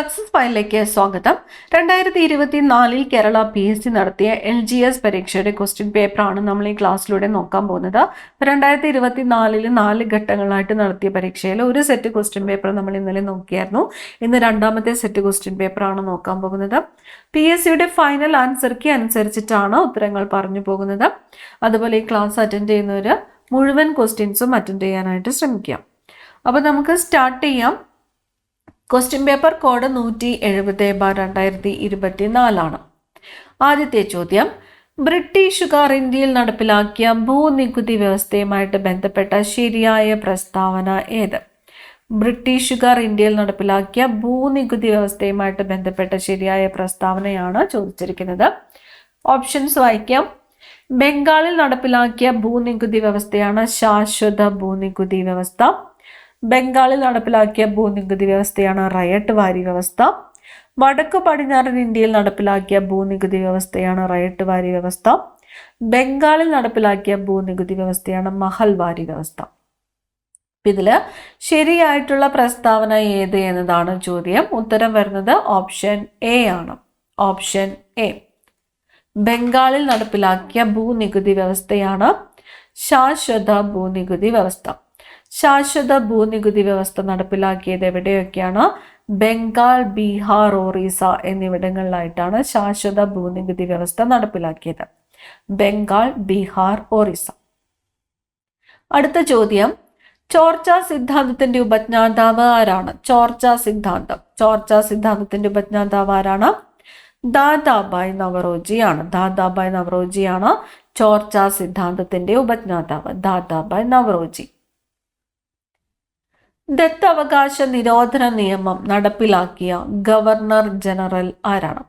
Success ഫയലിലേക്ക് സ്വാഗതം. 2024 Kerala PSC നടത്തിയ LGS പരീക്ഷയുടെ ക്വസ്റ്റ്യൻ പേപ്പറാണ് നമ്മൾ ഈ ക്ലാസ്സിലൂടെ നോക്കാൻ പോകുന്നത്. 2024 4 ഘട്ടങ്ങളായിട്ട് നടത്തിയ പരീക്ഷയിൽ ഒരു സെറ്റ് ക്വസ്റ്റ്യൻ പേപ്പർ നമ്മൾ ഇന്നലെ നോക്കിയായിരുന്നു. ഇന്ന് രണ്ടാമത്തെ സെറ്റ് ക്വസ്റ്റ്യൻ പേപ്പറാണ് നോക്കാൻ പോകുന്നത്. PSCയുടെ ഫൈനൽ ആൻസർ കീ അനുസരിച്ചിട്ടാണ് ഉത്തരങ്ങൾ പറഞ്ഞു പോകുന്നത്. അതുപോലെ ഈ ക്ലാസ് അറ്റൻഡ് ചെയ്യുന്നവർ മുഴുവൻ ക്വസ്റ്റ്യൻസും അറ്റൻഡ് ചെയ്യാനായിട്ട് ശ്രമിക്കാം. അപ്പോൾ നമുക്ക് സ്റ്റാർട്ട് ചെയ്യാം. ക്വസ്റ്റ്യൻ പേപ്പർ കോഡ് 170/2024 ആദ്യത്തെ ചോദ്യം, ബ്രിട്ടീഷുകാർ ഇന്ത്യയിൽ നടപ്പിലാക്കിയ ഭൂനികുതി വ്യവസ്ഥയുമായിട്ട് ബന്ധപ്പെട്ട ശരിയായ പ്രസ്താവന ഏത്? ബ്രിട്ടീഷുകാർ ഇന്ത്യയിൽ നടപ്പിലാക്കിയ ഭൂനികുതി വ്യവസ്ഥയുമായിട്ട് ബന്ധപ്പെട്ട ശരിയായ പ്രസ്താവനയാണ് ചോദിച്ചിരിക്കുന്നത്. ഓപ്ഷൻസ് വായിക്കാം. ബംഗാളിൽ നടപ്പിലാക്കിയ ഭൂനികുതി വ്യവസ്ഥയാണ് ശാശ്വത ഭൂനികുതി വ്യവസ്ഥ. ബംഗാളിൽ നടപ്പിലാക്കിയ ഭൂനികുതി വ്യവസ്ഥയാണ് റയട്ട് വാരി വ്യവസ്ഥ. വടക്കു പടിഞ്ഞാറൻ ഇന്ത്യയിൽ നടപ്പിലാക്കിയ ഭൂനികുതി വ്യവസ്ഥയാണ് റയട്ട് വാരി വ്യവസ്ഥ. ബംഗാളിൽ നടപ്പിലാക്കിയ ഭൂനികുതി വ്യവസ്ഥയാണ് മഹൽവാരി വ്യവസ്ഥ. ഇതില് ശരിയായിട്ടുള്ള പ്രസ്താവന ഏത് എന്നതാണ് ചോദ്യം. ഉത്തരം വരുന്നത് ഓപ്ഷൻ എ ആണ്. ഓപ്ഷൻ എ, ബംഗാളിൽ നടപ്പിലാക്കിയ ഭൂനികുതി വ്യവസ്ഥയാണ് ശാശ്വത ഭൂനികുതി വ്യവസ്ഥ. ശാശ്വത ഭൂനികുതി വ്യവസ്ഥ നടപ്പിലാക്കിയത് എവിടെയൊക്കെയാണ്? ബംഗാൾ, ബീഹാർ, ഒറീസ എന്നിവിടങ്ങളിലായിട്ടാണ് ശാശ്വത ഭൂനികുതി വ്യവസ്ഥ നടപ്പിലാക്കിയത്. ബംഗാൾ, ബീഹാർ, ഒറീസ. അടുത്ത ചോദ്യം, ചോർച്ചാ സിദ്ധാന്തത്തിന്റെ ഉപജ്ഞാതാവ് ആരാണ്? ചോർച്ചാ സിദ്ധാന്തത്തിന്റെ ഉപജ്ഞാതാവ് ആരാണ്? ദാദാഭായ് നവറോജിയാണ്. ദാദാഭായ് നവറോജിയാണ് ചോർച്ചാ സിദ്ധാന്തത്തിന്റെ ഉപജ്ഞാതാവ്. ദാദാഭായ് നവറോജി. ദത്തവകാശ നിരോധന നിയമം നടപ്പിലാക്കിയ ഗവർണർ ജനറൽ ആരാണ്?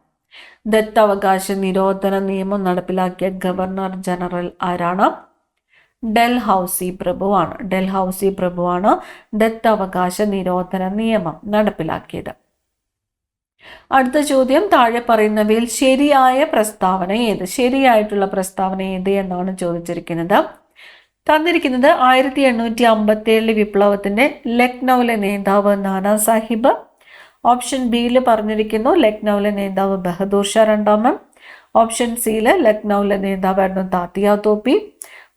ദത്തവകാശ നിരോധന നിയമം നടപ്പിലാക്കിയ ഗവർണർ ജനറൽ ആരാണ്? ഡൽഹൌസി പ്രഭുവാണ്. ഡൽഹൌസി പ്രഭുവാണ് ദത്തവകാശ നിരോധന നിയമം നടപ്പിലാക്കിയത്. അടുത്ത ചോദ്യം, താഴെ പറയുന്നവയിൽ ശരിയായ പ്രസ്താവന ഏത്? ശരിയായിട്ടുള്ള പ്രസ്താവന ഏത് എന്നാണ് ചോദിച്ചിരിക്കുന്നത്. തന്നിരിക്കുന്നത് 1857 വിപ്ലവത്തിന്റെ ലക്നൌവിലെ നേതാവ് നാനാ സാഹിബ്. ഓപ്ഷൻ ബിയിൽ പറഞ്ഞിരിക്കുന്നു ലക്നൌവിലെ നേതാവ് ബഹദൂർ ഷാ രണ്ടാമൻ. ഓപ്ഷൻ സിയിൽ ലക്നൌവിലെ നേതാവായിരുന്നു താത്തിയ തോപ്പി.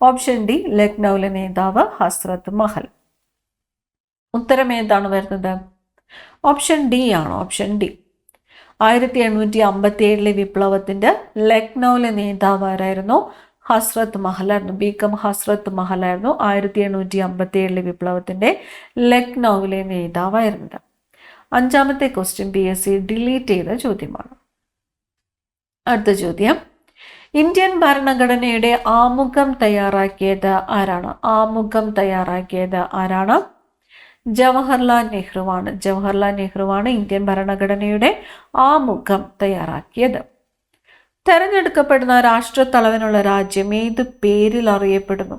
ഓപ്ഷൻ ഡി ലക്നൌവിലെ നേതാവ് ഹസ്രത്ത് മഹൽ. ഉത്തരം ഏതാണ് വരുന്നത്? ഓപ്ഷൻ ഡി ആണ്. Option D. 1857 വിപ്ലവത്തിന്റെ ലക്നൌവിലെ നേതാവ് ആരായിരുന്നു? ഹസ്രത്ത് മഹലായിരുന്നു. ബീക്കം ഹസ്രത്ത് മഹലായിരുന്നു 1857 വിപ്ലവത്തിന്റെ ലക്നൌവിലെ നേതാവായിരുന്നത്. അഞ്ചാമത്തെ ക്വസ്റ്റ്യൻ PSC ഡിലീറ്റ് ചെയ്ത ചോദ്യമാണ്. അടുത്ത ചോദ്യം, ഇന്ത്യൻ ഭരണഘടനയുടെ ആമുഖം തയ്യാറാക്കിയത് ആരാണ്? ആമുഖം തയ്യാറാക്കിയത് ആരാണ്? ജവഹർലാൽ നെഹ്റുവാണ്. ജവഹർലാൽ നെഹ്റുവാണ് ഇന്ത്യൻ ഭരണഘടനയുടെ ആമുഖം തയ്യാറാക്കിയത്. തെരഞ്ഞെടുക്കപ്പെടുന്ന രാഷ്ട്രത്തലവനുള്ള രാജ്യം ഏത് പേരിൽ അറിയപ്പെടുന്നു?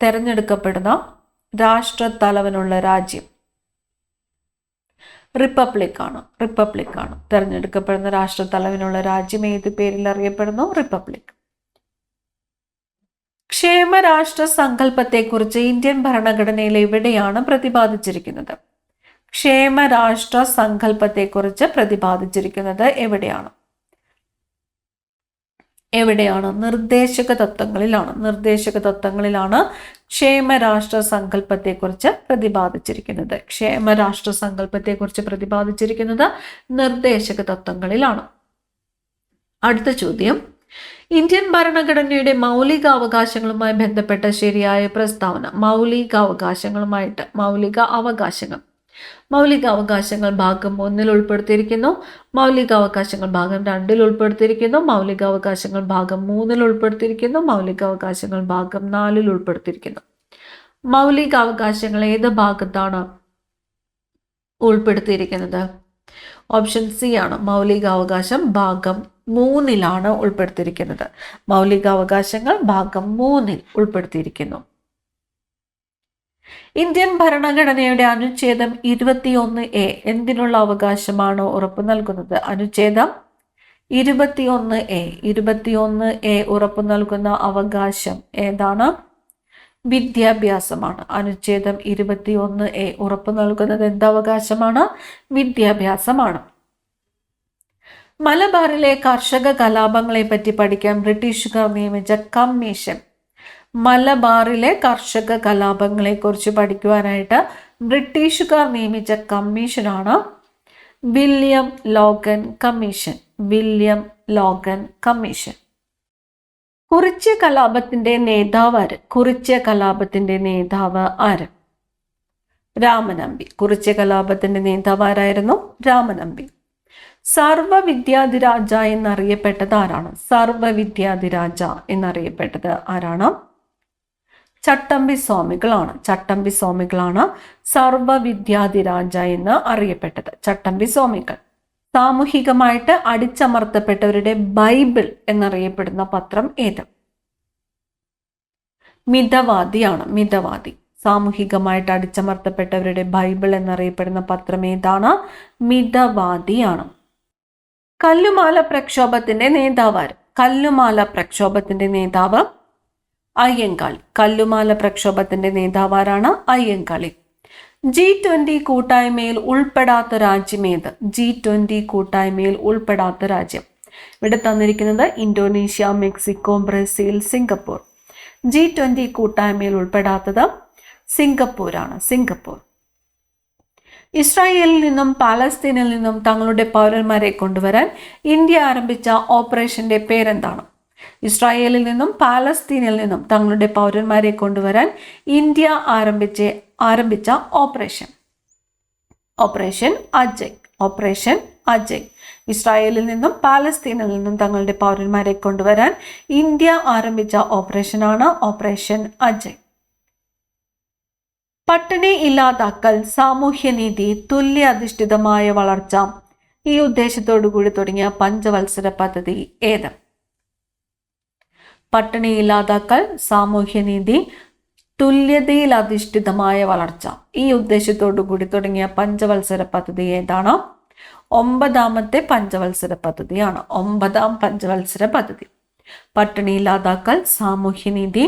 തെരഞ്ഞെടുക്കപ്പെടുന്ന രാഷ്ട്രത്തലവനുള്ള രാജ്യം റിപ്പബ്ലിക് ആണ്. റിപ്പബ്ലിക് ആണ്. തെരഞ്ഞെടുക്കപ്പെടുന്ന രാഷ്ട്രത്തലവനുള്ള രാജ്യം ഏത് പേരിൽ അറിയപ്പെടുന്നു? റിപ്പബ്ലിക്. ക്ഷേമരാഷ്ട്ര സങ്കല്പത്തെക്കുറിച്ച് ഇന്ത്യൻ ഭരണഘടനയിൽ എവിടെയാണ് പ്രതിപാദിച്ചിരിക്കുന്നത്? ക്ഷേമരാഷ്ട്ര സങ്കല്പത്തെക്കുറിച്ച് പ്രതിപാദിച്ചിരിക്കുന്നത് എവിടെയാണ്? എവിടെയാണ്? നിർദ്ദേശക തത്വങ്ങളിലാണ്. നിർദ്ദേശക തത്വങ്ങളിലാണ് ക്ഷേമരാഷ്ട്ര സങ്കല്പത്തെക്കുറിച്ച് പ്രതിപാദിച്ചിരിക്കുന്നത്. ക്ഷേമരാഷ്ട്ര സങ്കല്പത്തെക്കുറിച്ച് പ്രതിപാദിച്ചിരിക്കുന്നത് നിർദ്ദേശക തത്വങ്ങളിലാണ്. അടുത്ത ചോദ്യം, ഇന്ത്യൻ ഭരണഘടനയുടെ മൗലികാവകാശങ്ങളുമായി ബന്ധപ്പെട്ട ശരിയായ പ്രസ്താവന. മൗലികാവകാശങ്ങൾ ഭാഗം 1 ഉൾപ്പെടുത്തിയിരിക്കുന്നു. മൗലികാവകാശങ്ങൾ ഭാഗം 2 ഉൾപ്പെടുത്തിയിരിക്കുന്നു. മൗലികാവകാശങ്ങൾ ഭാഗം 3 ഉൾപ്പെടുത്തിയിരിക്കുന്നു. മൗലികാവകാശങ്ങൾ ഭാഗം 4 ഉൾപ്പെടുത്തിയിരിക്കുന്നു. മൗലികാവകാശങ്ങൾ ഏത് ഭാഗത്താണ് ഉൾപ്പെടുത്തിയിരിക്കുന്നത്? ഓപ്ഷൻ സി ആണ്. മൗലികാവകാശം ഭാഗം 3 ഉൾപ്പെടുത്തിയിരിക്കുന്നത്. മൗലികാവകാശങ്ങൾ ഭാഗം 3 ഉൾപ്പെടുത്തിയിരിക്കുന്നു. ഇന്ത്യൻ ഭരണഘടനയുടെ അനുച്ഛേദം 21A എന്തിനുള്ള അവകാശമാണ് ഉറപ്പു നൽകുന്നത്? അനുച്ഛേദം 21A ഉറപ്പു നൽകുന്ന അവകാശം ഏതാണ്? വിദ്യാഭ്യാസമാണ്. അനുച്ഛേദം 21A ഉറപ്പു നൽകുന്നത് എന്തവകാശമാണ്? വിദ്യാഭ്യാസമാണ്. മലബാറിലെ കർഷക കലാപങ്ങളെ പറ്റി പഠിക്കാൻ ബ്രിട്ടീഷുകാർ നിയമിച്ച കമ്മീഷൻ. മലബാറിലെ കർഷക കലാപങ്ങളെ കുറിച്ച് പഠിക്കുവാനായിട്ട് ബ്രിട്ടീഷുകാർ നിയമിച്ച കമ്മീഷനാണ് William Logan commission. William Logan commission. Kurichya കലാപത്തിന്റെ നേതാവ് ആര്? കുറിച്യ കലാപത്തിന്റെ നേതാവ് ആര്? രാമനമ്പി. കുറിച്യ കലാപത്തിന്റെ നേതാവ് ആരായിരുന്നു? രാമനമ്പി. സർവവിദ്യാധിരാജ എന്നറിയപ്പെട്ടത് ആരാണ്? സർവവിദ്യാധിരാജ എന്നറിയപ്പെട്ടത് ആരാണ്? ചട്ടമ്പി സ്വാമികളാണ്. ചട്ടമ്പി സ്വാമികളാണ് സർവവിദ്യാധിരാജ എന്ന് അറിയപ്പെട്ടത്. ചട്ടമ്പി സ്വാമികൾ. സാമൂഹികമായിട്ട് അടിച്ചമർത്തപ്പെട്ടവരുടെ ബൈബിൾ എന്നറിയപ്പെടുന്ന പത്രം ഏത്? മിതവാദിയാണ്. മിതവാദി. സാമൂഹികമായിട്ട് അടിച്ചമർത്തപ്പെട്ടവരുടെ ബൈബിൾ എന്നറിയപ്പെടുന്ന പത്രം ഏതാണ്? മിതവാദിയാണ്. കല്ലുമാല പ്രക്ഷോഭത്തിന്റെ നേതാവ് ആര്? കല്ലുമാല പ്രക്ഷോഭത്തിന്റെ നേതാവ് അയ്യങ്കാളി. കല്ലുമാല പ്രക്ഷോഭത്തിന്റെ നേതാവ് ആരാണ്? അയ്യങ്കാളി. G20 കൂട്ടായ്മയിൽ ഉൾപ്പെടാത്ത രാജ്യം ഏത്? G20 കൂട്ടായ്മയിൽ ഉൾപ്പെടാത്ത രാജ്യം. ഇവിടെ തന്നിരിക്കുന്നത് Indonesia, Mexico, Brazil, Singapore. G20 കൂട്ടായ്മയിൽ ഉൾപ്പെടാത്തത് സിംഗപ്പൂരാണ്. സിംഗപ്പൂർ. ഇസ്രായേലിൽ നിന്നും പാലസ്തീനിൽ നിന്നും തങ്ങളുടെ പൗരന്മാരെ കൊണ്ടുവരാൻ ഇന്ത്യ ആരംഭിച്ച ഓപ്പറേഷന്റെ പേരെന്താണ്? ഇസ്രായേലിൽ നിന്നും പാലസ്തീനിൽ നിന്നും തങ്ങളുടെ പൗരന്മാരെ കൊണ്ടുവരാൻ ഇന്ത്യ ആരംഭിച്ച ഓപ്പറേഷൻ അജയ്. ഓപ്പറേഷൻ അജയ്. ഇസ്രായേലിൽ നിന്നും പാലസ്തീനിൽ നിന്നും തങ്ങളുടെ പൗരന്മാരെ കൊണ്ടുവരാൻ ഇന്ത്യ ആരംഭിച്ച ഓപ്പറേഷനാണ് ഓപ്പറേഷൻ അജയ്. പട്ടിണി ഇല്ലാതാക്കൽ, സാമൂഹ്യനീതി, തുല്യ അധിഷ്ഠിതമായ വളർച്ച ഈ ഉദ്ദേശത്തോടു കൂടി തുടങ്ങിയ പഞ്ചവത്സര പദ്ധതി ഏത്? പട്ടിണി ഇല്ലാതാക്കൽ, സാമൂഹ്യനീതി, തുല്യതയിൽ അധിഷ്ഠിതമായ വളർച്ച ഈ ഉദ്ദേശത്തോടു കൂടി തുടങ്ങിയ പഞ്ചവത്സര പദ്ധതി ഏതാണ്? 9ാമത്തെ പഞ്ചവത്സര പദ്ധതിയാണ്. 9ാം പഞ്ചവത്സര പദ്ധതി. പട്ടിണി ഇല്ലാതാക്കൽ, സാമൂഹ്യനീതി,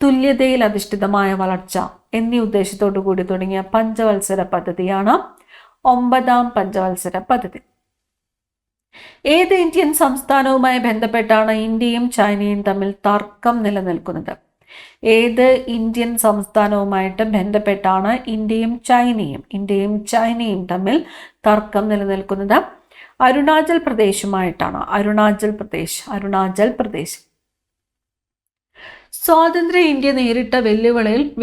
തുല്യതയിൽ അധിഷ്ഠിതമായ വളർച്ച എന്നീ ഉദ്ദേശത്തോടു കൂടി തുടങ്ങിയ പഞ്ചവത്സര പദ്ധതിയാണ് 9ാം പഞ്ചവത്സര പദ്ധതി. ഏത് ഇന്ത്യൻ സംസ്ഥാനവുമായി ബന്ധപ്പെട്ടാണ് ഇന്ത്യയും ചൈനയും തമ്മിൽ തർക്കം നിലനിൽക്കുന്നത്? ഏത് ഇന്ത്യൻ സംസ്ഥാനവുമായിട്ട് ബന്ധപ്പെട്ടാണ് ഇന്ത്യയും ചൈനയും തമ്മിൽ തർക്കം നിലനിൽക്കുന്നത്? അരുണാചൽ പ്രദേശുമായിട്ടാണ്. അരുണാചൽ പ്രദേശ്. സ്വാതന്ത്ര്യ ഇന്ത്യ നേരിട്ട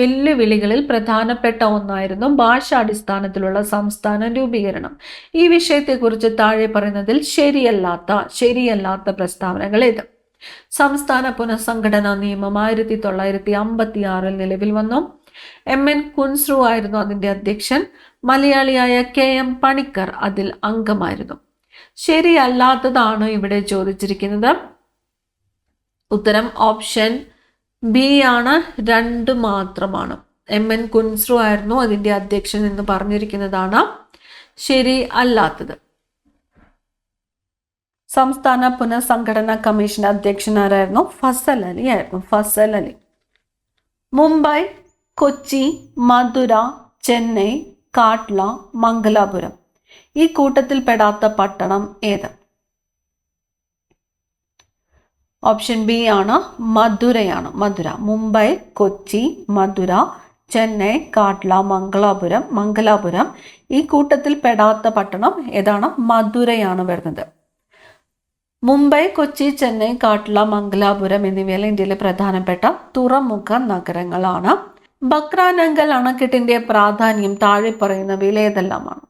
വെല്ലുവിളികളിൽ പ്രധാനപ്പെട്ട ഒന്നായിരുന്നു ഭാഷാടിസ്ഥാനത്തിലുള്ള സംസ്ഥാന രൂപീകരണം. ഈ വിഷയത്തെക്കുറിച്ച് താഴെ പറയുന്നതിൽ ശരിയല്ലാത്ത പ്രസ്താവനകൾ ഏത്? സംസ്ഥാന പുനഃസംഘടനാ നിയമം 1956 നിലവിൽ വന്നു. MN കുൻസ്രു ആയിരുന്നു അതിന്റെ അധ്യക്ഷൻ. മലയാളിയായ KM പണിക്കർ അതിൽ അംഗമായിരുന്നു. ശരിയല്ലാത്തതാണ് ഇവിടെ ചോദിച്ചിരിക്കുന്നത്. ഉത്തരം ഓപ്ഷൻ B ആണ്. 2 മാത്രമാണ്. MN കുൻസ്രു ആയിരുന്നു അതിന്റെ അധ്യക്ഷൻ എന്ന് പറഞ്ഞിരിക്കുന്നതാണ് ശരി അല്ലാത്തത്. സംസ്ഥാന പുനഃസംഘടനാ കമ്മീഷൻ അധ്യക്ഷൻ ആരായിരുന്നു? ഫസൽ അലി. മുംബൈ, കൊച്ചി, മധുര, ചെന്നൈ, കാട്ട്ല, മംഗലാപുരം ഈ കൂട്ടത്തിൽ പെടാത്ത പട്ടണം ഏത്? ഓപ്ഷൻ B ആണ്. മധുരയാണ്. മുംബൈ, കൊച്ചി, മധുര, ചെന്നൈ, കാട്ട്ല, മംഗലാപുരം ഈ കൂട്ടത്തിൽ പെടാത്ത പട്ടണം ഏതാണ്? മധുരയാണ് വരുന്നത്. മുംബൈ, കൊച്ചി, ചെന്നൈ, കാട്ട്ല, മംഗലാപുരം എന്നിവയിൽ ഇന്ത്യയിലെ പ്രധാനപ്പെട്ട തുറമുഖ നഗരങ്ങളാണ്. ബക്രാനങ്കൽ അണക്കെട്ടിന്റെ പ്രാധാന്യം താഴെ പറയുന്നവയിൽ ഏതെല്ലാമാണ്?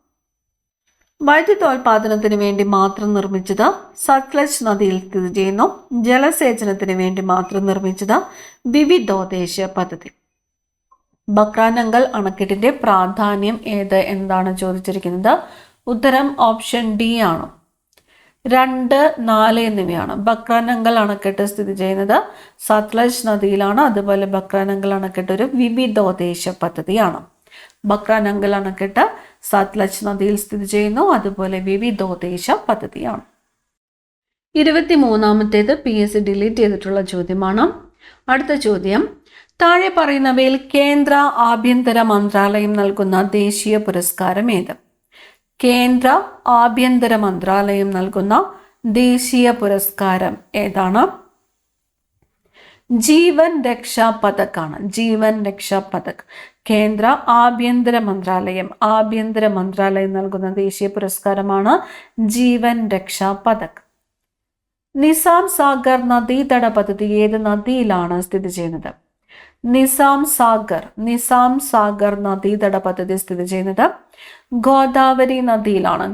വൈദ്യുതോൽപാദനത്തിന് വേണ്ടി മാത്രം നിർമ്മിച്ചത് സത്ലജ് നദിയിൽ സ്ഥിതി ചെയ്യുന്നു. ജലസേചനത്തിന് വേണ്ടി മാത്രം നിർമ്മിച്ചത് വിവിധോദ്ദേശ പദ്ധതി. ബക്രാനങ്കൽ അണക്കെട്ടിന്റെ പ്രാധാന്യം ഏത് എന്നാണ് ചോദിച്ചിരിക്കുന്നത്. ഉത്തരം ഓപ്ഷൻ D ആണ്. 2, 4 എന്നിവയാണ്. ബക്രാനങ്കൽ അണക്കെട്ട് സ്ഥിതി ചെയ്യുന്നത് സത്ലജ് നദിയിലാണ്. അതുപോലെ ബക്രാനങ്കൽ അണക്കെട്ട് ഒരു വിവിധോദ്ദേശ പദ്ധതിയാണ്. ബക്രാനങ്കൽ അണക്കെട്ട് സത്ലജ് നദിയിൽ സ്ഥിതി ചെയ്യുന്നു. അതുപോലെ വിവിധോദ്ദേശ പദ്ധതിയാണ്. 23ാമത്തേത് PSC ഡിലീറ്റ് ചെയ്തിട്ടുള്ള ചോദ്യമാണ്. അടുത്ത ചോദ്യം, താഴെ പറയുന്നവയിൽ കേന്ദ്ര ആഭ്യന്തര മന്ത്രാലയം നൽകുന്ന ദേശീയ പുരസ്കാരം ഏത്? കേന്ദ്ര ആഭ്യന്തര മന്ത്രാലയം നൽകുന്ന ദേശീയ പുരസ്കാരം ഏതാണ്? ജീവൻ രക്ഷാ പതക്കാണ്. ജീവൻ രക്ഷാ പതക്. കേന്ദ്ര ആഭ്യന്തര മന്ത്രാലയം നൽകുന്ന ദേശീയ പുരസ്കാരമാണ് ജീവൻ രക്ഷാ പതക്. നിസാം സാഗർ നദീതട പദ്ധതി ഏത് നദിയിലാണ് സ്ഥിതി ചെയ്യുന്നത്? നിസാം സാഗർ നദീതട പദ്ധതി സ്ഥിതി ചെയ്യുന്നത് ഗോദാവരി നദിയിലാണ്.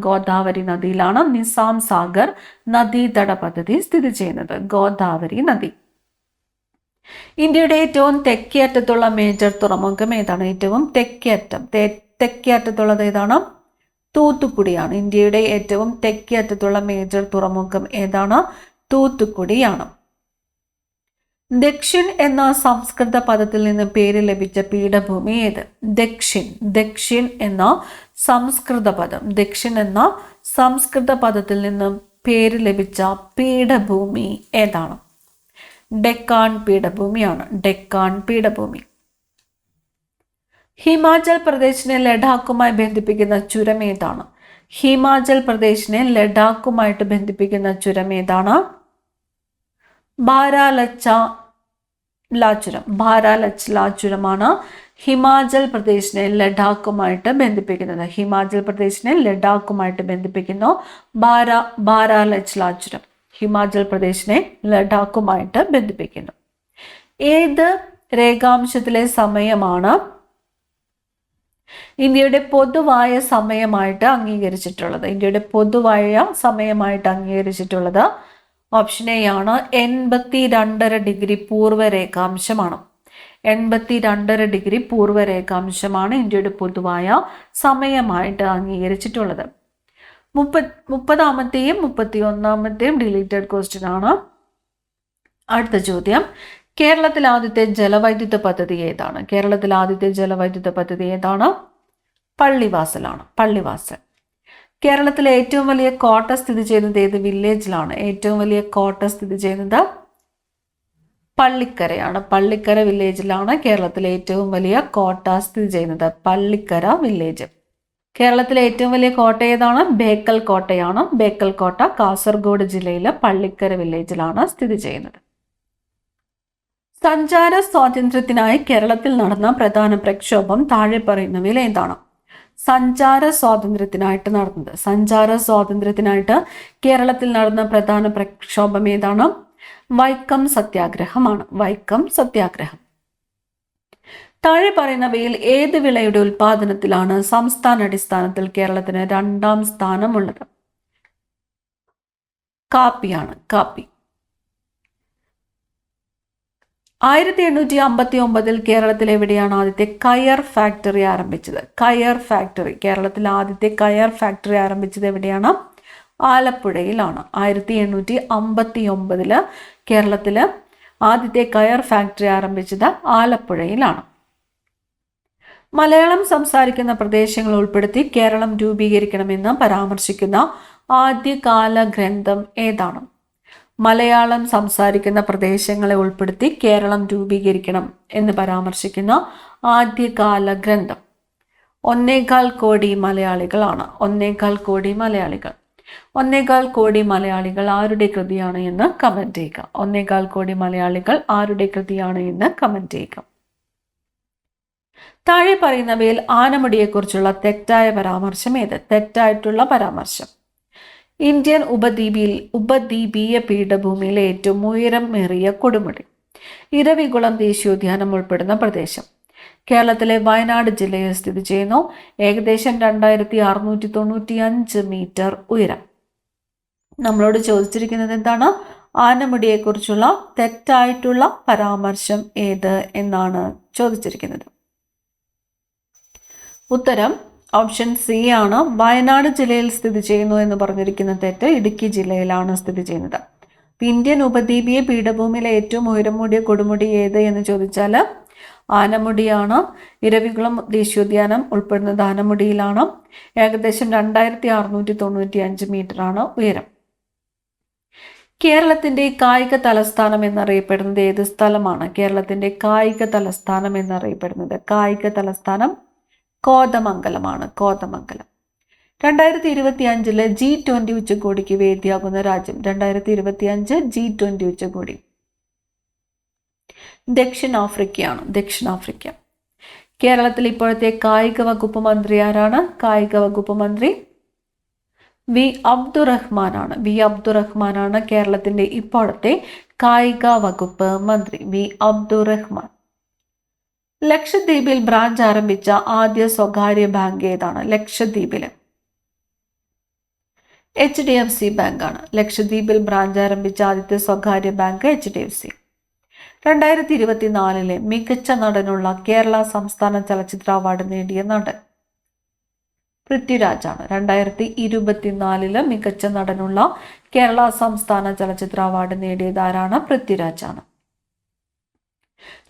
നിസാം സാഗർ നദീതട പദ്ധതി സ്ഥിതി ചെയ്യുന്നത് ഗോദാവരി നദി. ഇന്ത്യയുടെ ഏറ്റവും തെക്കേ അറ്റത്തുള്ള മേജർ തുറമുഖം ഏതാണ്? ഏറ്റവും തെക്കേ അറ്റത്തുള്ളത് ഏതാണ്? തൂത്തുക്കുടിയാണ്. ഇന്ത്യയുടെ ഏറ്റവും തെക്കേ അറ്റത്തുള്ള മേജർ തുറമുഖം ഏതാണ്? തൂത്തുക്കുടിയാണ്. ദക്ഷിൺ എന്ന സംസ്കൃത പദത്തിൽ നിന്ന് പേര് ലഭിച്ച പീഠഭൂമി ഏത്? ദക്ഷിൺ എന്ന സംസ്കൃത പദത്തിൽ നിന്ന് പേര് ലഭിച്ച പീഠഭൂമി ഏതാണ്? ഡെക്കാൻ പീഠഭൂമി. ഹിമാചൽ പ്രദേശിനെ ലഡാക്കുമായി ബന്ധിപ്പിക്കുന്ന ചുരം ഏതാണ്? ബാരാലച്ല ചുരമാണ് ഹിമാചൽ പ്രദേശിനെ ലഡാക്കുമായിട്ട് ബന്ധിപ്പിക്കുന്നു. ബാരാലച്ല ചുരം ഹിമാചൽ പ്രദേശിനെ ലഡാക്കുമായിട്ട് ബന്ധിപ്പിക്കുന്നു. ഏത് രേഖാംശത്തിലെ സമയമാണ് ഇന്ത്യയുടെ പൊതുവായ സമയമായിട്ട് അംഗീകരിച്ചിട്ടുള്ളത്? ഓപ്ഷൻ എ ആണ്. 82.5 ഡിഗ്രി പൂർവ്വരേഖാംശമാണ്. 82.5 ഡിഗ്രി പൂർവ്വരേഖാംശമാണ് ഇന്ത്യയുടെ പൊതുവായ സമയമായിട്ട് അംഗീകരിച്ചിട്ടുള്ളത്. 30-ാമത്തെയും 31-ാമത്തെയും ഡിലീറ്റഡ് ക്വസ്റ്റ്യൻ ആണ്. അടുത്ത ചോദ്യം, കേരളത്തിലെ ആദ്യത്തെ ജലവൈദ്യുത പദ്ധതി ഏതാണ്? പള്ളിവാസൽ. കേരളത്തിലെ ഏറ്റവും വലിയ കോട്ട സ്ഥിതി ചെയ്യുന്നത് ഏത് വില്ലേജിലാണ്? പള്ളിക്കര വില്ലേജിലാണ് കേരളത്തിലെ ഏറ്റവും വലിയ കോട്ട സ്ഥിതി ചെയ്യുന്നത്. പള്ളിക്കര വില്ലേജ്. കേരളത്തിലെ ഏറ്റവും വലിയ കോട്ട ഏതാണ്? ബേക്കൽ കോട്ടയാണ്. ബേക്കൽ കോട്ട കാസർഗോഡ് ജില്ലയിലെ പള്ളിക്കര വില്ലേജിലാണ് സ്ഥിതി ചെയ്യുന്നത്. സഞ്ചാര സ്വാതന്ത്ര്യത്തിനായി കേരളത്തിൽ നടന്ന പ്രധാന പ്രക്ഷോഭം താഴെ പറയുന്നവയിൽ ഏതാണ്? സഞ്ചാര സ്വാതന്ത്ര്യത്തിനായിട്ട് കേരളത്തിൽ നടന്ന പ്രധാന പ്രക്ഷോഭം ഏതാണ്? വൈക്കം സത്യാഗ്രഹം. താഴെ പറയുന്നവയിൽ ഏത് വിളയുടെ ഉൽപാദനത്തിലാണ് സംസ്ഥാനാടിസ്ഥാനത്തിൽ കേരളത്തിന് 2ാം സ്ഥാനമുള്ളത്? കാപ്പിയാണ്. 1859 കേരളത്തിൽ എവിടെയാണ് ആദ്യത്തെ കയർ ഫാക്ടറി ആരംഭിച്ചത്? കേരളത്തിൽ ആദ്യത്തെ കയർ ഫാക്ടറി ആരംഭിച്ചത് എവിടെയാണ്? ആലപ്പുഴയിലാണ്. 1859 കേരളത്തിൽ ആദ്യത്തെ കയർ ഫാക്ടറി ആരംഭിച്ചത് ആലപ്പുഴയിലാണ്. മലയാളം സംസാരിക്കുന്ന പ്രദേശങ്ങൾ ഉൾപ്പെടുത്തി കേരളം രൂപീകരിക്കണമെന്ന് പരാമർശിക്കുന്ന ആദ്യകാല ഗ്രന്ഥം ഏതാണ്? മലയാളം സംസാരിക്കുന്ന പ്രദേശങ്ങളെ ഉൾപ്പെടുത്തി കേരളം രൂപീകരിക്കണം എന്ന് പരാമർശിക്കുന്ന ആദ്യകാല ഗ്രന്ഥം 1.25 കോടി മലയാളികളാണ്. 1.25 കോടി മലയാളികൾ ആരുടെ കൃതിയാണ് എന്ന് കമന്റ് ചെയ്യുക. 1.25 കോടി മലയാളികൾ ആരുടെ കൃതിയാണ് എന്ന് കമന്റ് ചെയ്യുക. താഴെ പറയുന്നവയിൽ ആനമുടിയെക്കുറിച്ചുള്ള തെറ്റായ പരാമർശം ഏത്? തെറ്റായിട്ടുള്ള പരാമർശം. ഇന്ത്യൻ ഉപദ്വീപീയ പീഠഭൂമിയിലെ ഏറ്റവും ഉയരമേറിയ കൊടുമുടി. ഇരവികുളം ദേശീയോദ്യാനം ഉൾപ്പെടുന്ന പ്രദേശം കേരളത്തിലെ വയനാട് ജില്ലയിൽ സ്ഥിതി ചെയ്യുന്നു. ഏകദേശം 2695 മീറ്റർ ഉയരം. നമ്മളോട് ചോദിച്ചിരിക്കുന്നത് എന്താണ്? ആനമുടിയെക്കുറിച്ചുള്ള തെറ്റായിട്ടുള്ള പരാമർശം ഏത് എന്നാണ് ചോദിച്ചിരിക്കുന്നത്. ഉത്തരം ഓപ്ഷൻ സി ആണ്. വയനാട് ജില്ലയിൽ സ്ഥിതി ചെയ്യുന്നു എന്ന് പറഞ്ഞിരിക്കുന്ന തെറ്റ്. ഇടുക്കി ജില്ലയിലാണ് സ്ഥിതി ചെയ്യുന്നത്. ഇന്ത്യൻ ഉപദ്വീപീയ പീഠഭൂമിയിലെ ഏറ്റവും ഉയരം കൂടിയ കൊടുമുടി ഏത് എന്ന് ചോദിച്ചാൽ ആനമുടിയാണ്. ഇരവികുളം ദേശീയോദ്യാനം ഉൾപ്പെടുന്നത് ആനമുടിയിലാണ്. ഏകദേശം 2695 മീറ്ററാണ് ഉയരം. കേരളത്തിന്റെ കായിക തലസ്ഥാനം എന്നറിയപ്പെടുന്നത് ഏത് സ്ഥലമാണ്? കേരളത്തിന്റെ കായിക തലസ്ഥാനം എന്നറിയപ്പെടുന്നത് കോതമംഗലമാണ്. കോതമംഗലം. 2025 G20 ഉച്ചകോടിക്ക് വേദിയാകുന്ന രാജ്യം. 2025 G20 ഉച്ചകോടി ദക്ഷിണാഫ്രിക്കയാണ്. ദക്ഷിണാഫ്രിക്ക. കേരളത്തിൽ ഇപ്പോഴത്തെ കായിക വകുപ്പ് മന്ത്രി ആരാണ്? കായിക വകുപ്പ് മന്ത്രി വി അബ്ദുറഹ്മാനാണ്. വി അബ്ദുറഹ്മാനാണ് കേരളത്തിന്റെ ഇപ്പോഴത്തെ കായിക വകുപ്പ് മന്ത്രി. വി അബ്ദുറഹ്മാൻ. ലക്ഷദ്വീപിൽ ബ്രാഞ്ച് ആരംഭിച്ച ആദ്യ സ്വകാര്യ ബാങ്ക് ഏതാണ്? ലക്ഷദ്വീപില് HDFC ബാങ്ക് ആണ്. ലക്ഷദ്വീപിൽ ബ്രാഞ്ച് ആരംഭിച്ച ആദ്യത്തെ സ്വകാര്യ ബാങ്ക് HDFC. 2024 മികച്ച നടനുള്ള കേരള സംസ്ഥാന ചലച്ചിത്ര അവാർഡ് നേടിയ നടൻ പൃഥ്വിരാജാണ്. 2024 മികച്ച നടനുള്ള കേരള സംസ്ഥാന ചലച്ചിത്ര അവാർഡ് നേടിയത് ആരാണ്? പൃഥ്വിരാജാണ്.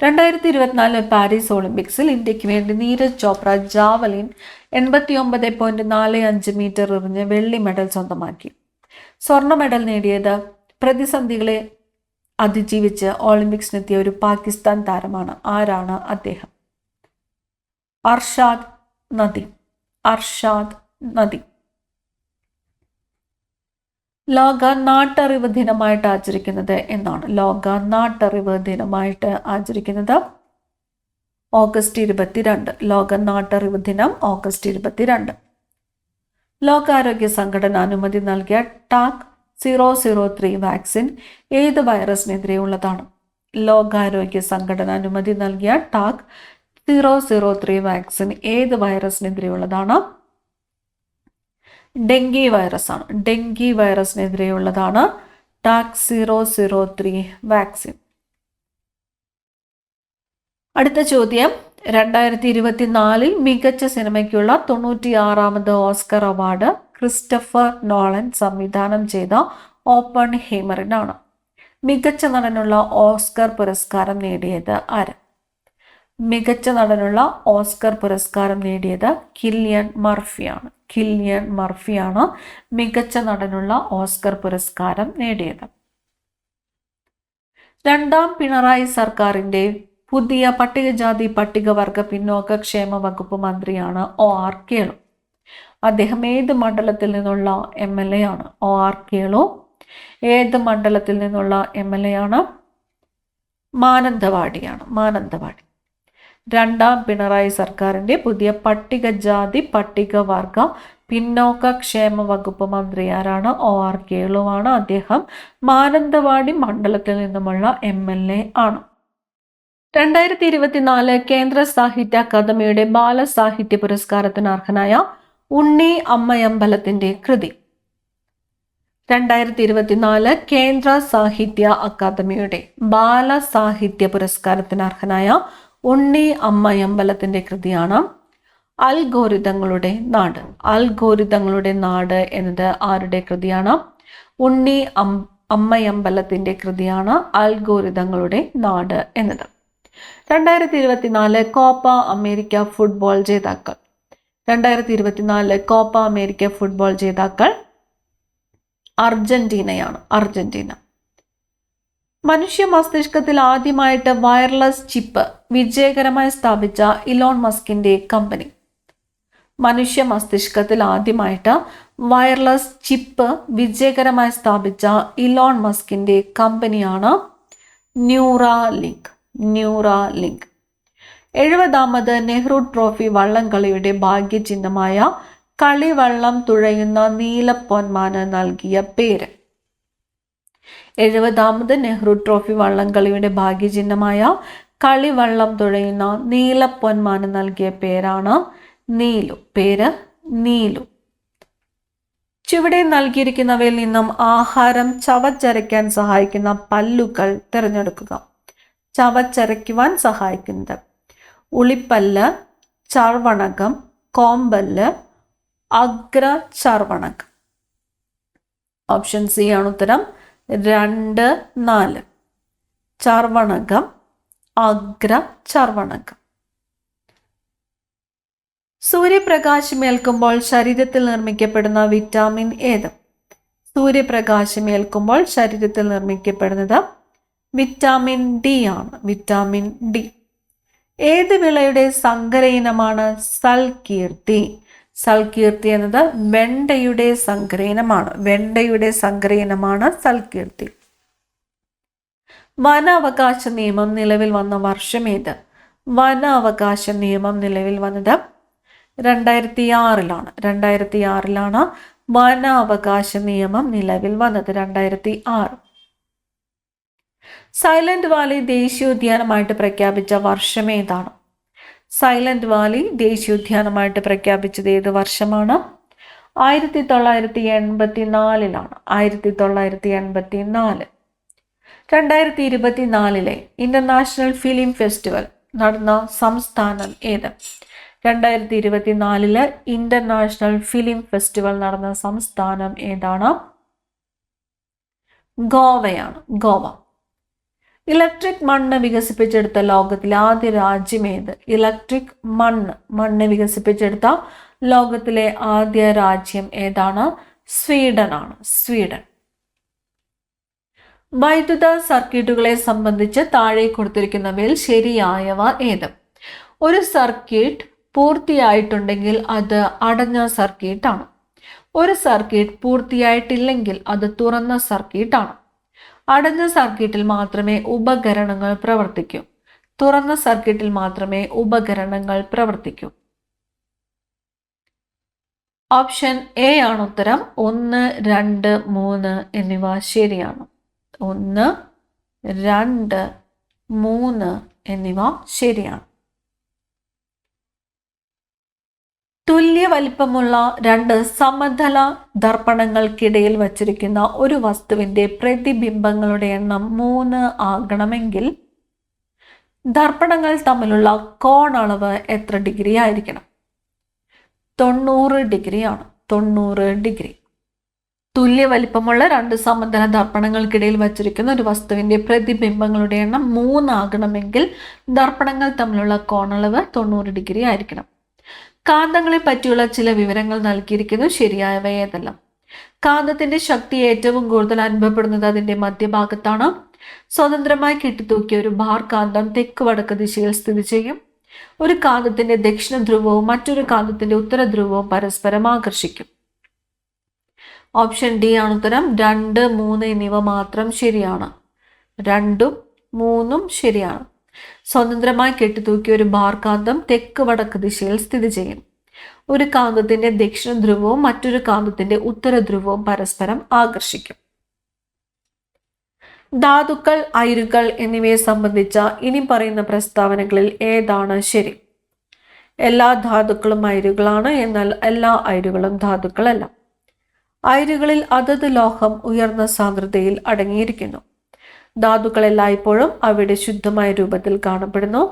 2024 പാരീസ് ഒളിമ്പിക്സിൽ ഇന്ത്യക്ക് വേണ്ടി നീരജ് ചോപ്ര ജാവലിൻ 89.45 മീറ്റർ എറിഞ്ഞ് വെള്ളി മെഡൽ സ്വന്തമാക്കി. സ്വർണ്ണ മെഡൽ നേടിയത് പ്രതിസന്ധികളെ അതിജീവിച്ച് ഒളിമ്പിക്സിനെത്തിയ ഒരു പാകിസ്ഥാൻ താരമാണ്. ആരാണ് അദ്ദേഹം? അർഷാദ് നദീം. അർഷാദ് നദീം. ലോക നാട്ടറിവ് ദിനമായിട്ട് ആചരിക്കുന്നത് എന്നാണ്? ലോക നാട്ടറിവ് ദിനമായിട്ട് ആചരിക്കുന്നത് ഓഗസ്റ്റ് 22. ലോക നാട്ടറിവ് ദിനം ഓഗസ്റ്റ് 22. ലോകാരോഗ്യ സംഘടന അനുമതി നൽകിയ ടാക് 003 വാക്സിൻ ഏത് വൈറസിനെതിരെയുള്ളതാണ്? ലോകാരോഗ്യ സംഘടന അനുമതി നൽകിയ ടാക് 003 വാക്സിൻ ഏത് വൈറസിനെതിരെയുള്ളതാണ്? ഡെങ്കി വൈറസ് ആണ്. ഡെങ്കി വൈറസിനെതിരെയുള്ളതാണ് ടാക് 003 വാക്സിൻ. അടുത്ത ചോദ്യം, 2024 മികച്ച സിനിമയ്ക്കുള്ള 96ാമത് ഓസ്കർ അവാർഡ് ക്രിസ്റ്റഫർ നോളൻ സംവിധാനം ചെയ്ത ഓപ്പൺഹൈമറിനാണ്. മികച്ച നടനുള്ള ഓസ്കർ പുരസ്കാരം നേടിയത് ആര്? മികച്ച നടനുള്ള ഓസ്കർ പുരസ്കാരം നേടിയത് കിലിയൻ മർഫിയാണ്. കിലിയൻ മർഫിയാണ് മികച്ച നടനുള്ള ഓസ്കർ പുരസ്കാരം നേടിയത്. രണ്ടാം പിണറായി സർക്കാരിന്റെ പുതിയ പട്ടികജാതി പട്ടികവർഗ പിന്നോക്ക ക്ഷേമ വകുപ്പ് മന്ത്രിയാണ് OR കേളു. അദ്ദേഹം ഏത് മണ്ഡലത്തിൽ നിന്നുള്ള MLA ആണ്? OR കേളു ഏത് മണ്ഡലത്തിൽ നിന്നുള്ള MLA ആണ്? മാനന്തവാടിയാണ്. മാനന്തവാടി. രണ്ടാം പിണറായി സർക്കാരിന്റെ പുതിയ പട്ടികജാതി പട്ടികവർഗ പിന്നോക്ക ക്ഷേമ വകുപ്പ് മന്ത്രി ആരാണ്? OR കേളുവാണ്. അദ്ദേഹം മാനന്തവാടി മണ്ഡലത്തിൽ നിന്നുമുള്ള MLA ആണ്. 2024 കേന്ദ്ര സാഹിത്യ അക്കാദമിയുടെ ബാലസാഹിത്യ പുരസ്കാരത്തിന് അർഹനായ ഉണ്ണി അമ്മയമ്പലത്തിന്റെ കൃതി. 2024 കേന്ദ്ര സാഹിത്യ അക്കാദമിയുടെ ബാലസാഹിത്യ പുരസ്കാരത്തിന് അർഹനായ ഉണ്ണി അമ്മയമ്പലത്തിന്റെ കൃതിയാണ് അൽഗോരിതങ്ങളുടെ നാട്. അൽഗോരിതങ്ങളുടെ നാട് എന്നത് ആരുടെ കൃതിയാണ്? ഉണ്ണി അമ്മയമ്പലത്തിന്റെ കൃതിയാണ് അൽഗോരിതങ്ങളുടെ നാട് എന്നത്. 2024 കോപ്പ അമേരിക്ക ഫുട്ബോൾ ജേതാക്കൾ. 2024 കോപ്പ അമേരിക്ക ഫുട്ബോൾ ജേതാക്കൾ അർജന്റീനയാണ്. അർജന്റീന. മനുഷ്യ മസ്തിഷ്കത്തിൽ ആദ്യമായിട്ട് വയർലെസ് ചിപ്പ് വിജയകരമായി സ്ഥാപിച്ച ഇലോൺ മസ്കിന്റെ കമ്പനി. മനുഷ്യ മസ്തിഷ്കത്തിൽ ആദ്യമായിട്ട് വയർലെസ് ചിപ്പ് വിജയകരമായി സ്ഥാപിച്ച ഇലോൺ മസ്കിന്റെ കമ്പനിയാണ് ന്യൂറാലിങ്ക്. ന്യൂറാലിങ്ക്. 70ാമത് നെഹ്റു ട്രോഫി വള്ളംകളിയുടെ ഭാഗ്യചിഹ്നമായ കളിവള്ളം തുഴയുന്ന നീലപ്പൊന്മാന് നൽകിയ പേര്. 70ാമത് നെഹ്റു ട്രോഫി വള്ളംകളിയുടെ ഭാഗ്യചിഹ്നമായ കളിവള്ളം തുഴയുന്ന നീലപ്പൊന്മാന് നൽകിയ പേരാണ് നീലു. പേര് നീലു. ചുവടെ നൽകിയിരിക്കുന്നവയിൽ നിന്നും ആഹാരം ചവച്ചരയ്ക്കാൻ സഹായിക്കുന്ന പല്ലുകൾ തിരഞ്ഞെടുക്കുക. ചവച്ചരയ്ക്കുവാൻ സഹായിക്കുന്നത് ഉളിപ്പല്ല്, ചർവണകം, കോമ്പല്ല്, അഗ്രചർവണകം. ഓപ്ഷൻ സി ആണ് ഉത്തരം. 2, 4. ചർവണകം, അഗ്രചർവണകം. സൂര്യപ്രകാശം ഏൽക്കുമ്പോൾ ശരീരത്തിൽ നിർമ്മിക്കപ്പെടുന്ന വിറ്റാമിൻ ഏത്? സൂര്യപ്രകാശം ഏൽക്കുമ്പോൾ ശരീരത്തിൽ നിർമ്മിക്കപ്പെടുന്നത് വിറ്റാമിൻ ഡി ആണ്. Vitamin D. ഏത് വിളയുടെ സങ്കര ഇനമാണ് സൽകീർത്തി? സൽകീർത്തി എന്നത് വെണ്ടയുടെ സങ്കര ഇനമാണ്. വെണ്ടയുടെ സങ്കര ഇനമാണ് സൽകീർത്തി. വനാവകാശ നിയമം നിലവിൽ വന്ന വർഷം ഏത്? വനാവകാശ നിയമം നിലവിൽ വന്നത് 2006 2006 വനാവകാശ നിയമം നിലവിൽ വന്നത് 2006. സൈലന്റ് വാലി ദേശീയോദ്യാനമായിട്ട് പ്രഖ്യാപിച്ച വർഷം ഏതാണ്? സൈലന്റ് വാലി ദേശീയോദ്യാനമായിട്ട് പ്രഖ്യാപിച്ചത് ഏത് വർഷമാണ്? 1984 1984. 2024 ഇന്റർനാഷണൽ ഫിലിം ഫെസ്റ്റിവൽ നടന്ന സംസ്ഥാനം ഏത്? 2024 ഇന്റർനാഷണൽ ഫിലിം ഫെസ്റ്റിവൽ നടന്ന സംസ്ഥാനം ഏതാണ്? ഗോവയാണ്. ഗോവ. ഇലക്ട്രിക് മണ്ണ് വികസിപ്പിച്ചെടുത്ത ലോകത്തിലെ ആദ്യ രാജ്യം ഏത്? ഇലക്ട്രിക് മണ്ണ് വികസിപ്പിച്ചെടുത്ത ലോകത്തിലെ ആദ്യ രാജ്യം ഏതാണ്? സ്വീഡനാണ്. സ്വീഡൻ. വൈദ്യുത സർക്യൂട്ടുകളെ സംബന്ധിച്ച് താഴെ കൊടുത്തിരിക്കുന്നവയിൽ ശരിയായവ ഏത്? ഒരു സർക്യൂട്ട് പൂർത്തിയായിട്ടുണ്ടെങ്കിൽ അത് അടഞ്ഞ സർക്യൂട്ടാണ്. ഒരു സർക്യൂട്ട് പൂർത്തിയായിട്ടില്ലെങ്കിൽ അത് തുറന്ന സർക്യൂട്ടാണ്. അടഞ്ഞ സർക്യൂട്ടിൽ മാത്രമേ ഉപകരണങ്ങൾ പ്രവർത്തിക്കൂ. തുറന്ന സർക്യൂട്ടിൽ മാത്രമേ ഉപകരണങ്ങൾ പ്രവർത്തിക്കൂ. ഓപ്ഷൻ എ ആണ് ഉത്തരം. 1, 2, 3 എന്നിവ ശരിയാണ്. 1, 2, 3 എന്നിവ ശരിയാണ്. തുല്യ വലിപ്പമുള്ള 2 സമതല ദർപ്പണങ്ങൾക്കിടയിൽ വച്ചിരിക്കുന്ന ഒരു വസ്തുവിന്റെ പ്രതിബിംബങ്ങളുടെ എണ്ണം 3 ആകണമെങ്കിൽ ദർപ്പണങ്ങൾ തമ്മിലുള്ള കോണളവ് എത്ര ഡിഗ്രി ആയിരിക്കണം? 90 ഡിഗ്രിയാണ്. 90 ഡിഗ്രി. തുല്യ വലിപ്പമുള്ള 2 സമതല ദർപ്പണങ്ങൾക്കിടയിൽ വച്ചിരിക്കുന്ന ഒരു വസ്തുവിന്റെ പ്രതിബിംബങ്ങളുടെ എണ്ണം 3 ആകണമെങ്കിൽ ദർപ്പണങ്ങൾ തമ്മിലുള്ള കോണളവ് 90 ഡിഗ്രി ആയിരിക്കണം. കാന്തങ്ങളെ പറ്റിയുള്ള ചില വിവരങ്ങൾ നൽകിയിരിക്കുന്നു. ശരിയായവ ഏതെല്ലാം? കാന്തത്തിന്റെ ശക്തി ഏറ്റവും കൂടുതൽ അനുഭവപ്പെടുന്നത് അതിന്റെ മധ്യഭാഗത്താണ്. സ്വതന്ത്രമായി കെട്ടിത്തൂക്കിയ ഒരു ബാർ കാന്തം തെക്ക് വടക്ക് ദിശയിൽ സ്ഥിതി ചെയ്യും. ഒരു കാന്തത്തിന്റെ ദക്ഷിണ ധ്രുവവും മറ്റൊരു കാന്തത്തിന്റെ ഉത്തര ധ്രുവവും പരസ്പരം ആകർഷിക്കും. ഓപ്ഷൻ ഡി ആണ് ഉത്തരം. 2, 3 എന്നിവ മാത്രം ശരിയാണ്. 2ഉം 3ഉം ശരിയാണ്. സ്വതന്ത്രമായി കെട്ടിത്തൂക്കിയ ഒരു ബാർ കാന്തം തെക്ക് വടക്ക് ദിശയിൽ സ്ഥിതി ചെയ്യും. ഒരു കാന്തത്തിന്റെ ദക്ഷിണ ധ്രുവവും മറ്റൊരു കാന്തത്തിന്റെ ഉത്തര ധ്രുവവും പരസ്പരം ആകർഷിക്കും. ധാതുക്കൾ, അയിരുകൾ എന്നിവയെ സംബന്ധിച്ച ഇനി പറയുന്ന പ്രസ്താവനകളിൽ ഏതാണ് ശരി? എല്ലാ ധാതുക്കളും അയിരുകളാണ്, എന്നാൽ എല്ലാ അയിരുകളും ധാതുക്കളല്ല. അയിരുകളിൽ അതത് ലോഹം ഉയർന്ന സാന്ദ്രതയിൽ അടങ്ങിയിരിക്കുന്നു. ധാതുക്കൾ എല്ലായ്പ്പോഴും അവയുടെ ശുദ്ധമായ രൂപത്തിൽ കാണപ്പെടുന്നു.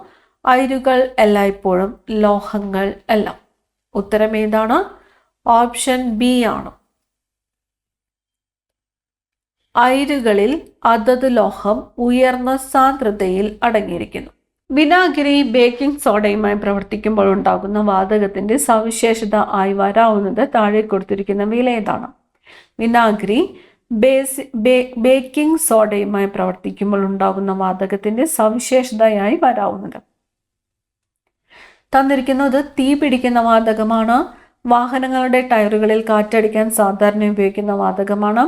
അയിരുകൾ എല്ലായ്പ്പോഴും ലോഹങ്ങൾ അല്ല. ഉത്തരം ഏതാണ്? ഓപ്ഷൻ ബി ആണ്. അയിരുകളിൽ അതത് ലോഹം ഉയർന്ന സാന്ദ്രതയിൽ അടങ്ങിയിരിക്കുന്നു. വിനാഗിരി ബേക്കിംഗ് സോഡയുമായി പ്രവർത്തിക്കുമ്പോൾ ഉണ്ടാകുന്ന വാതകത്തിന്റെ സവിശേഷത ആയി വരാവുന്നത് താഴെ കൊടുത്തിരിക്കുന്നവയിൽ ഏതാണ്? വിനാഗിരി ബേക്കിംഗ് സോഡയുമായി പ്രവർത്തിക്കുമ്പോൾ ഉണ്ടാകുന്ന വാതകത്തിന്റെ സവിശേഷതയായി വരാവുന്നത് തന്നിരിക്കുന്നത് തീ പിടിക്കുന്ന വാതകമാണ്. വാഹനങ്ങളുടെ ടയറുകളിൽ കാറ്റടിക്കാൻ സാധാരണ ഉപയോഗിക്കുന്ന വാതകമാണ്.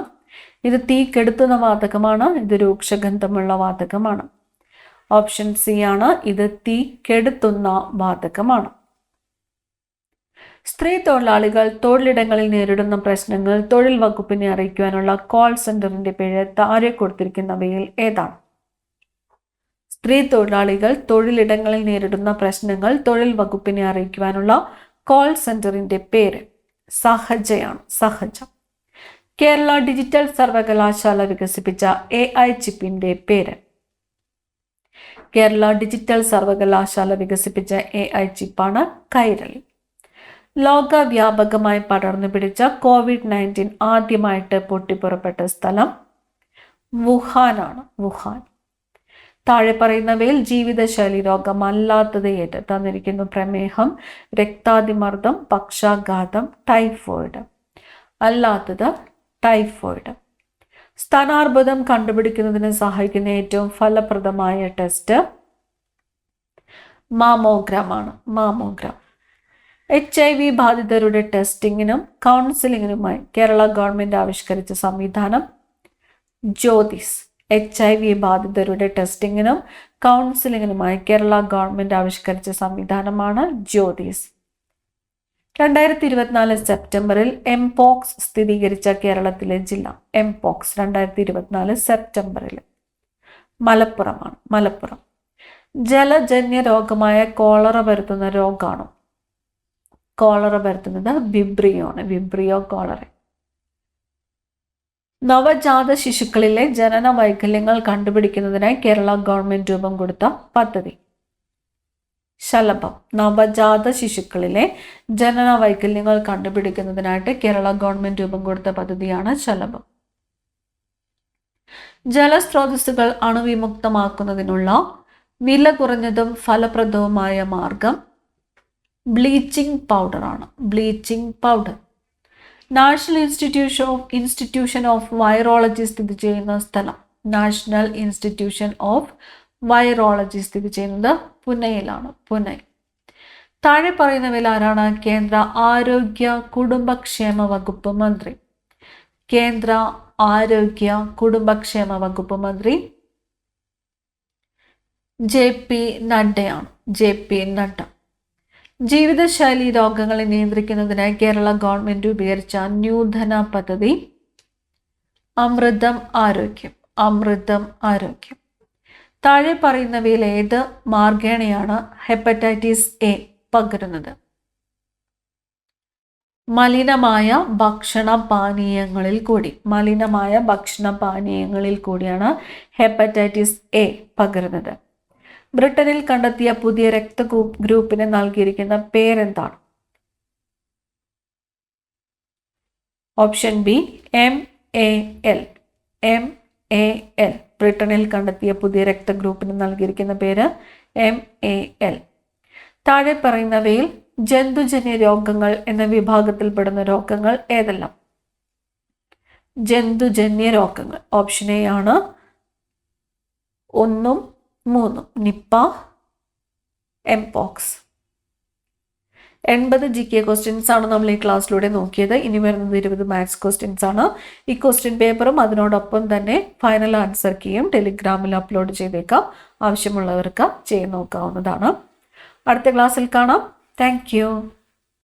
ഇത് തീ കെടുത്തുന്ന വാതകമാണ്. ഇത് രൂക്ഷഗന്ധമുള്ള വാതകമാണ്. ഓപ്ഷൻ സി ആണ്. ഇത് തീ കെടുത്തുന്ന വാതകമാണ്. സ്ത്രീ തൊഴിലാളികൾ തൊഴിലിടങ്ങളിൽ നേരിടുന്ന പ്രശ്നങ്ങൾ തൊഴിൽ വകുപ്പിനെ അറിയിക്കുവാനുള്ള കോൾ സെന്ററിന്റെ പേര് താഴെ കൊടുത്തിരിക്കുന്നവയിൽ ഏതാണ്? സ്ത്രീ തൊഴിലാളികൾ തൊഴിലിടങ്ങളിൽ നേരിടുന്ന പ്രശ്നങ്ങൾ തൊഴിൽ വകുപ്പിനെ അറിയിക്കുവാനുള്ള കോൾ സെന്ററിന്റെ പേര് സഹജയാണ്. സഹജ. കേരള ഡിജിറ്റൽ സർവകലാശാല വികസിപ്പിച്ച AI ചിപ്പിന്റെ പേര്? കേരള ഡിജിറ്റൽ സർവകലാശാല വികസിപ്പിച്ച AI ചിപ്പാണ് കൈരളി. ലോകവ്യാപകമായി പടർന്നു പിടിച്ച COVID-19 ആദ്യമായിട്ട് പൊട്ടിപ്പുറപ്പെട്ട സ്ഥലം വുഹാനാണ്. വുഹാൻ. താഴെ പറയുന്നവയിൽ ജീവിതശൈലി രോഗമല്ലാത്തത് ഏത്? തന്നിരിക്കുന്നു. പ്രമേഹം, രക്താതിമർദ്ദം, പക്ഷാഘാതം, ടൈഫോയിഡ്. അല്ലാത്തത് ടൈഫോയിഡ്. സ്ഥാനാർബുദം കണ്ടുപിടിക്കുന്നതിന് സഹായിക്കുന്ന ഏറ്റവും ഫലപ്രദമായ ടെസ്റ്റ് മാമോഗ്രാം ആണ്. മാമോഗ്രാം. HIV ബാധിതരുടെ ടെസ്റ്റിങ്ങിനും കൗൺസിലിങ്ങിനുമായി കേരള ഗവൺമെന്റ് ആവിഷ്കരിച്ച സംവിധാനം ജ്യോതിസ്. HIV ബാധിതരുടെ ടെസ്റ്റിങ്ങിനും കൗൺസിലിങ്ങിനുമായി കേരള ഗവൺമെന്റ് ആവിഷ്കരിച്ച സംവിധാനമാണ് ജ്യോതിസ്. 2024 സെപ്റ്റംബറിൽ എംപോക്സ് സ്ഥിരീകരിച്ച കേരളത്തിലെ ജില്ല എംപോക്സ് 2024 സെപ്റ്റംബറിൽ മലപ്പുറമാണ്. മലപ്പുറം. ജലജന്യ രോഗമായ കോളറ പരത്തുന്ന രോഗമാണ്. കോളറ പരത്തുന്നത് വിബ്രിയോ ആണ്. Vibrio cholera. നവജാത ശിശുക്കളിലെ ജനന വൈകല്യങ്ങൾ കണ്ടുപിടിക്കുന്നതിനായി കേരള ഗവൺമെന്റ് രൂപം കൊടുത്ത പദ്ധതി ശലഭം. നവജാത ശിശുക്കളിലെ ജനന വൈകല്യങ്ങൾ കണ്ടുപിടിക്കുന്നതിനായിട്ട് കേരള ഗവൺമെന്റ് രൂപം കൊടുത്ത പദ്ധതിയാണ് ശലഭം. ജലസ്രോതസ്സുകൾ അണുവിമുക്തമാക്കുന്നതിനുള്ള വില കുറഞ്ഞതും ഫലപ്രദവുമായ മാർഗം ബ്ലീച്ചിങ് പൗഡർ ആണ്. Bleaching powder. National institution of virology സ്ഥിതി ചെയ്യുന്ന സ്ഥലം നാഷണൽ ഇൻസ്റ്റിറ്റ്യൂഷൻ ഓഫ് വൈറോളജി സ്ഥിതി ചെയ്യുന്നത് പുനെയിലാണ്. പുനെ. താഴെ പറയുന്നവയിൽ ആരാണ് കേന്ദ്ര ആരോഗ്യ കുടുംബക്ഷേമ വകുപ്പ് മന്ത്രി? കേന്ദ്ര ആരോഗ്യ കുടുംബക്ഷേമ വകുപ്പ് മന്ത്രി JP നഡ്ഡയാണ്. JP നഡ്ഡ. ജീവിതശൈലി രോഗങ്ങളെ നിയന്ത്രിക്കുന്നതിനായി കേരള ഗവൺമെന്റ് രൂപീകരിച്ച നൂതന പദ്ധതി അമൃതം ആരോഗ്യം. അമൃതം ആരോഗ്യം. താഴെ പറയുന്നവയിൽ ഏത് മാർഗേണയാണ് ഹെപ്പറ്റൈറ്റിസ് A പകരുന്നത്? മലിനമായ ഭക്ഷണപാനീയങ്ങളിൽ കൂടി. മലിനമായ ഭക്ഷണപാനീയങ്ങളിൽ കൂടിയാണ് ഹെപ്പറ്റൈറ്റിസ് A പകരുന്നത്. ബ്രിട്ടനിൽ കണ്ടെത്തിയ പുതിയ ഗ്രൂപ്പിന് നൽകിയിരിക്കുന്ന പേരെന്താണ്? Option B MAL. MAL. ബ്രിട്ടനിൽ കണ്ടെത്തിയ പുതിയ രക്തഗ്രൂപ്പിന് നൽകിയിരിക്കുന്ന പേര് MAL. താഴെ പറയുന്നവയിൽ ജന്തുജന്യ രോഗങ്ങൾ എന്ന വിഭാഗത്തിൽപ്പെടുന്ന രോഗങ്ങൾ ഏതെല്ലാം? ജന്തുജന്യ രോഗങ്ങൾ. ഓപ്ഷൻ എ ആണ് 1, 3. Nipah, mpox. 80 GK ക്വസ്റ്റ്യൻസ് ആണ് നമ്മൾ ഈ ക്ലാസ്സിലൂടെ നോക്കിയത്. ഇനി വരുന്നത് 20 മാത്സ് ക്വസ്റ്റ്യൻസ് ആണ്. ഈ ക്വസ്റ്റ്യൻ പേപ്പറും അതിനോടൊപ്പം തന്നെ ഫൈനൽ ആൻസർ കീയും ടെലിഗ്രാമിൽ അപ്ലോഡ് ചെയ്തേക്കാം. ആവശ്യമുള്ളവർക്ക് ചെയ്ത് നോക്കാവുന്നതാണ്. അടുത്ത ക്ലാസ്സിൽ കാണാം. Thank you.